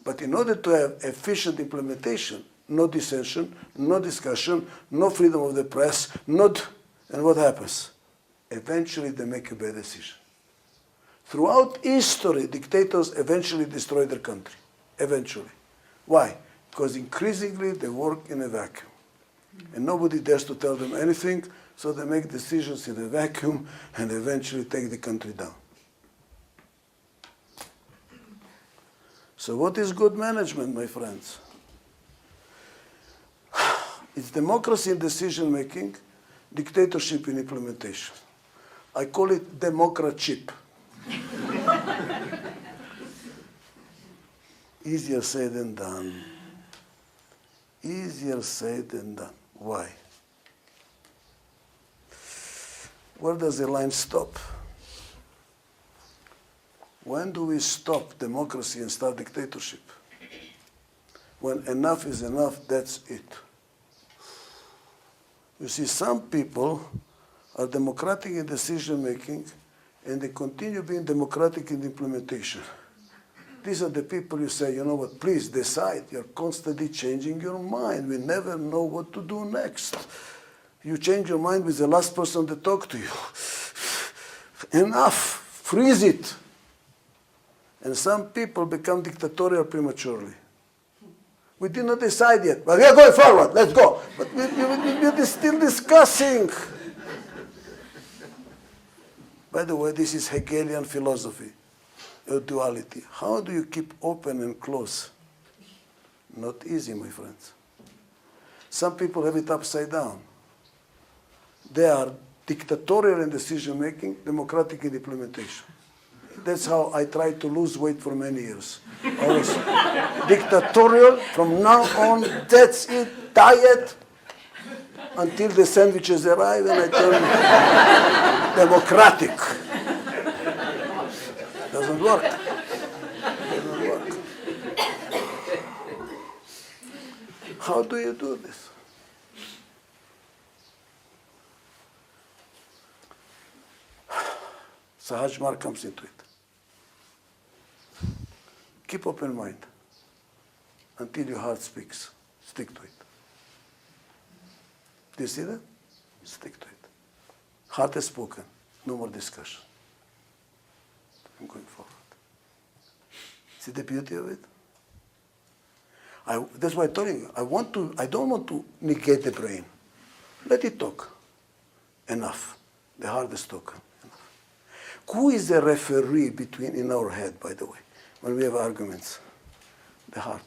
S1: But in order to have efficient implementation, no dissension, no discussion, no freedom of the press, and what happens? Eventually they make a bad decision. Throughout history, dictators eventually destroy their country. Eventually. Why? Because increasingly they work in a vacuum. And nobody dares to tell them anything, so they make decisions in a vacuum and eventually take the country down. So what is good management, my friends? It's democracy in decision making, dictatorship in implementation. I call it democratship. Easier said than done. Easier said than done. Why? Where does the line stop? When do we stop democracy and start dictatorship? When enough is enough, that's it. You see, some people are democratic in decision making and they continue being democratic in the implementation. These are the people you say, you know what, please decide. You're constantly changing your mind. We never know what to do next. You change your mind with the last person that talked to you. Enough. Freeze it. And some people become dictatorial prematurely. We did not decide yet, but we are going forward. Let's go. But we're still discussing. By the way, this is Hegelian philosophy, a duality. How do you keep open and close? Not easy, my friends. Some people have it upside down. They are dictatorial in decision-making, democratic in implementation. That's how I tried to lose weight for many years. I was dictatorial. From now on, that's it, diet, until the sandwiches arrive and I turn democratic. Doesn't work. Doesn't work. How do you do this? Sahaj Mar comes into it. Keep open mind until your heart speaks. Stick to it. Do you see that? Stick to it. Heart has spoken. No more discussion. I'm going forward. See the beauty of it? That's why I'm telling you. I don't want to negate the brain. Let it talk. Enough. The heart has spoken. Enough. Who is the referee in our head, by the way, when we have arguments? The heart.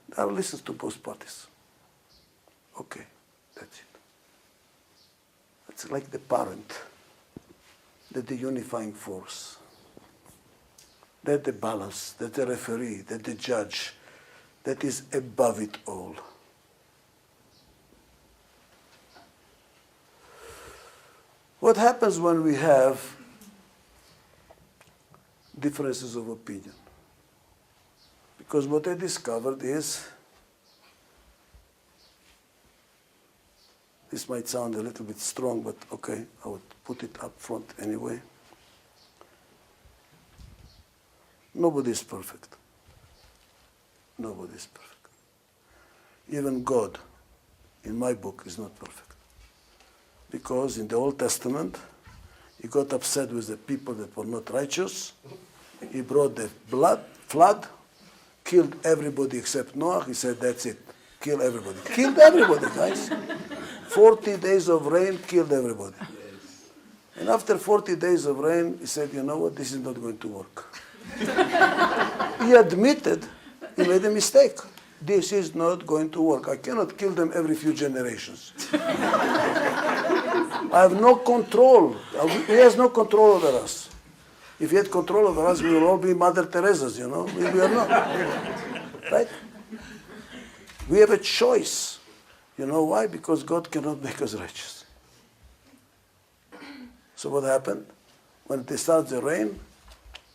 S1: The heart listens to both parties. Okay, that's it. It's like the parent, that's the unifying force. That's the balance, that's the referee, that's the judge, that is above it all. What happens when we have differences of opinion? Because what I discovered is, this might sound a little bit strong, but okay, I would put it up front anyway. Nobody is perfect. Nobody is perfect. Even God, in my book, is not perfect. Because in the Old Testament, he got upset with the people that were not righteous. He brought the flood, killed everybody except Noah. He said, that's it, kill everybody. Killed everybody, guys. 40 days of rain killed everybody. And after 40 days of rain, he said, you know what, this is not going to work. He admitted he made a mistake. This is not going to work. I cannot kill them every few generations. I have no control. He has no control over us. If he had control over us, we will all be Mother Teresa's, you know. We are not. Right? We have a choice. You know why? Because God cannot make us righteous. So what happened? When it starts the rain,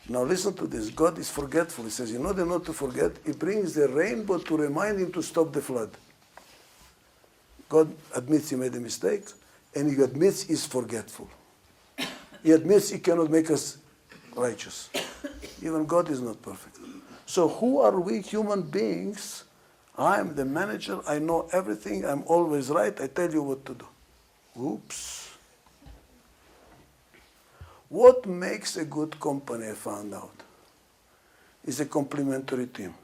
S1: now listen to this. God is forgetful. He says, you know they're not to forget? He brings the rainbow to remind him to stop the flood. God admits he made a mistake, and he admits he's forgetful. He admits he cannot make us righteous. Even God is not perfect. So who are we human beings? I'm the manager. I know everything. I'm always right. I tell you what to do. Oops. What makes a good company, I found out, is a complementary team.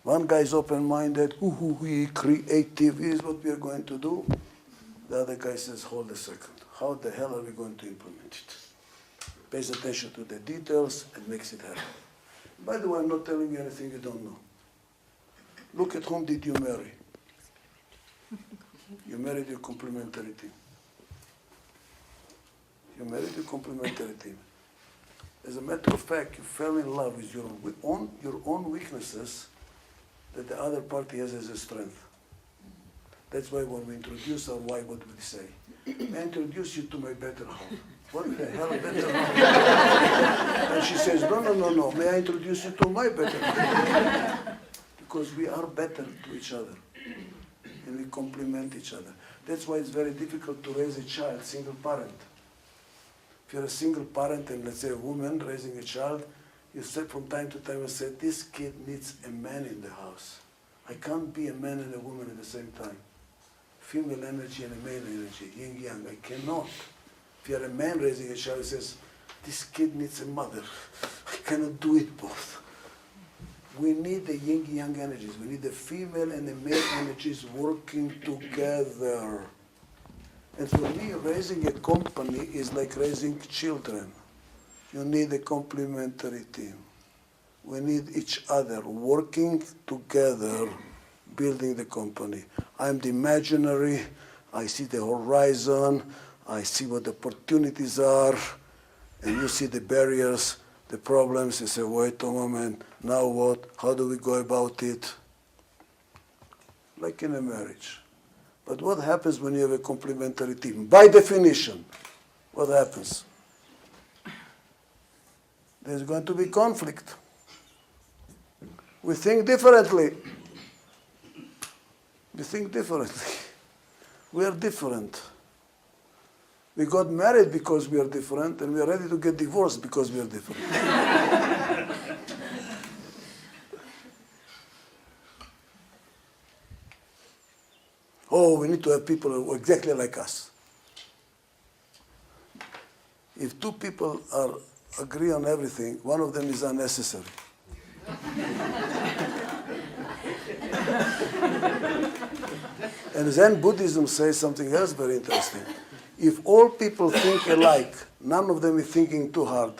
S1: One guy is open-minded, creative, is what we are going to do. The other guy says, hold a second, how the hell are we going to implement it? Pays attention to the details and makes it happen. By the way, I'm not telling you anything you don't know. Look at whom did you marry. You married your complementary team. You married a complementary team. As a matter of fact, you fell in love with your own weaknesses that the other party has as a strength. That's why when we introduce our wife, what do we say? May I introduce you to my better half. What the hell, better half? And she says, no. May I introduce you to my better half? Because we are better to each other. And we complement each other. That's why it's very difficult to raise a child, single parent. If you're a single parent and let's say a woman raising a child, you said from time to time, you said, this kid needs a man in the house. I can't be a man and a woman at the same time. Female energy and a male energy, yin yang, I cannot. If you're a man raising a child, he says, this kid needs a mother. I cannot do it both. We need the yin yang energies. We need the female and the male energies working together. And for me, raising a company is like raising children. You need a complementary team. We need each other working together, building the company. I'm the imaginary. I see the horizon. I see what the opportunities are. And you see the barriers, the problems. You say, wait a moment, now what? How do we go about it? Like in a marriage. But what happens when you have a complementary team? By definition, what happens? There's going to be conflict. We think differently. We think differently. We are different. We got married because we are different, and we are ready to get divorced because we are different. Oh, we need to have people who are exactly like us. If two people agree on everything, one of them is unnecessary. And Zen Buddhism says something else very interesting. If all people think alike, none of them is thinking too hard.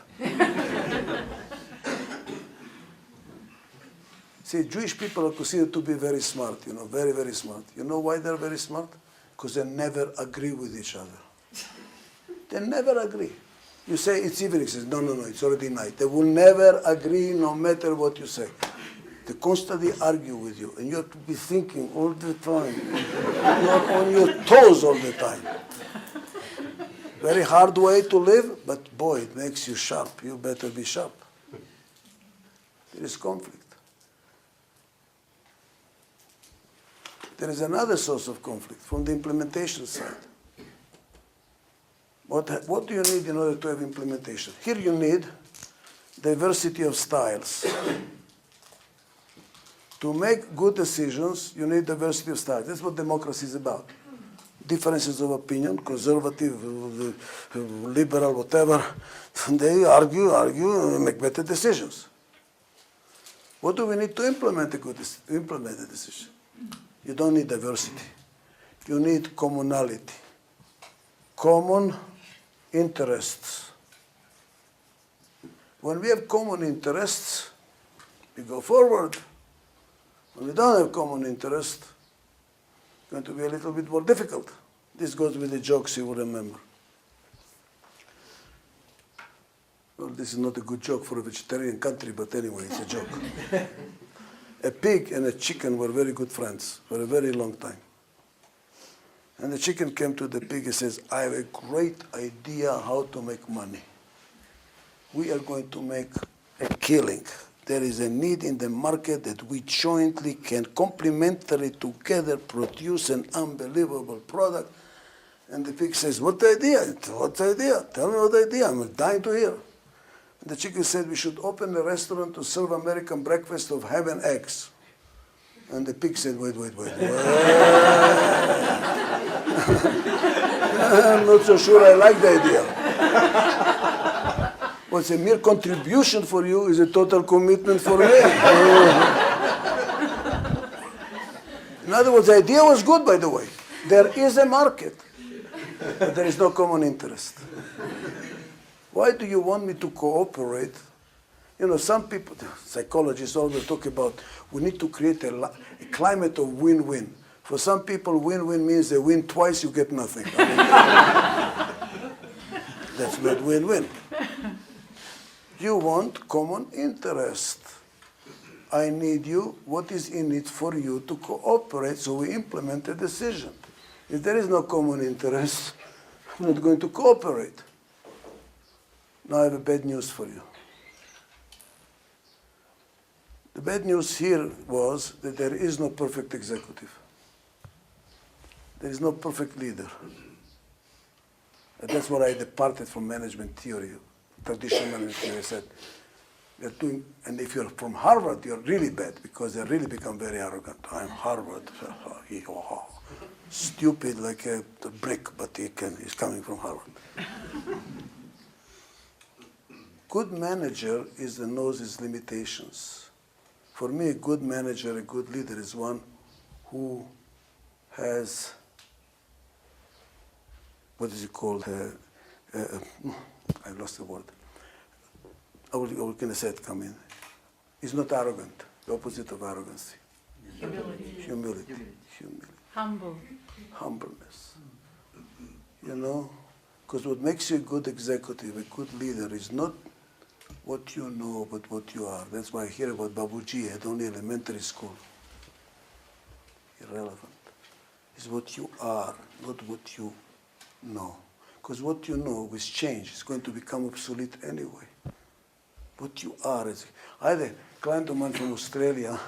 S1: See, Jewish people are considered to be very smart, very, very smart. You know why they're very smart? Because they never agree with each other. They never agree. You say, it's evening. He says, no, it's already night. They will never agree no matter what you say. They constantly argue with you, and you have to be thinking all the time. You're on your toes all the time. Very hard way to live, but boy, it makes you sharp. You better be sharp. There is conflict. There is another source of conflict from the implementation side. What do you need in order to have implementation? Here you need diversity of styles. To make good decisions, you need diversity of styles. That's what democracy is about. Differences of opinion, conservative, liberal, whatever. They argue, and make better decisions. What do we need to implement a decision? You don't need diversity. You need commonality. Common interests. When we have common interests, we go forward. When we don't have common interest, it's going to be a little bit more difficult. This goes with the jokes you will remember. Well, this is not a good joke for a vegetarian country, but anyway, it's a joke. A pig and a chicken were very good friends for a very long time. And the chicken came to the pig and says, I have a great idea how to make money. We are going to make a killing. There is a need in the market that we jointly can complementary together produce an unbelievable product. And the pig says, what idea? What idea? Tell me what idea. I'm dying to hear. And the chicken said, we should open a restaurant to serve American breakfast of ham and eggs. And the pig said, wait. I'm not so sure I like the idea. What's a mere contribution for you is a total commitment for me. In other words, the idea was good, by the way. There is a market, but there is no common interest. Why do you want me to cooperate? Some people, psychologists always talk about, we need to create a climate of win-win. For some people, win-win means they win twice, you get nothing. That's not win-win. You want common interest. I need you. What is in it for you to cooperate so we implement a decision? If there is no common interest, I'm not going to cooperate. Now I have a bad news for you. The bad news here was that there is no perfect executive. There is no perfect leader. And that's where I departed from management theory, traditional management theory. I said, they're doing, and if you're from Harvard, you're really bad because they really become very arrogant. I'm Harvard. Stupid like a brick, but he's coming from Harvard. Good manager is that knows his limitations. For me, a good manager, a good leader is one who has, what is it called? I lost the word. I was going to say it, come in. He's not arrogant, the opposite of arrogance. Humility.
S2: Humble.
S1: Humbleness. You know, because what makes you a good executive, a good leader, is not what you know, but what you are. That's why I hear about Babuji at only elementary school. Irrelevant. It's what you are, not what you know. Because what you know with change is going to become obsolete anyway. What you are is. I had a client of mine from Australia,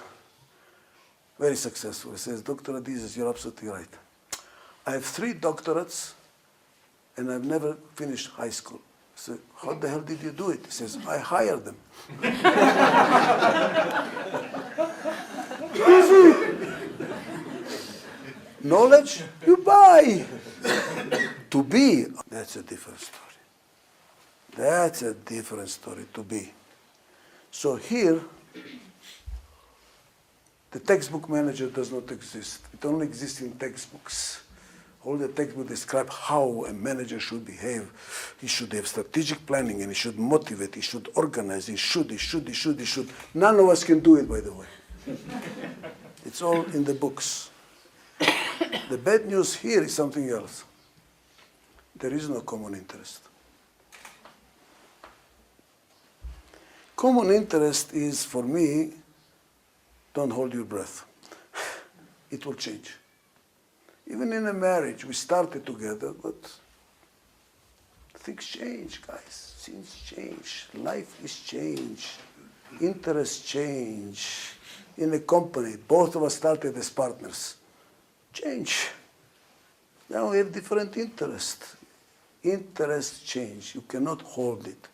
S1: very successful. He says, Dr. Adizes, you're absolutely right. I have 3 doctorates and I've never finished high school. I said, how the hell did you do it? He says, I hired them. Knowledge, you buy. To be, that's a different story. That's a different story, to be. So here, the textbook manager does not exist. It only exists in textbooks. All the textbooks describe how a manager should behave. He should have strategic planning and he should motivate, he should organize, he should. None of us can do it, by the way. It's all in the books. The bad news here is something else. There is no common interest. Common interest is, for me, don't hold your breath. It will change. Even in a marriage, we started together, but things change, guys. Things change. Life is change. Interests change. In a company, both of us started as partners. Change. Now we have different interests. Interests change. You cannot hold it.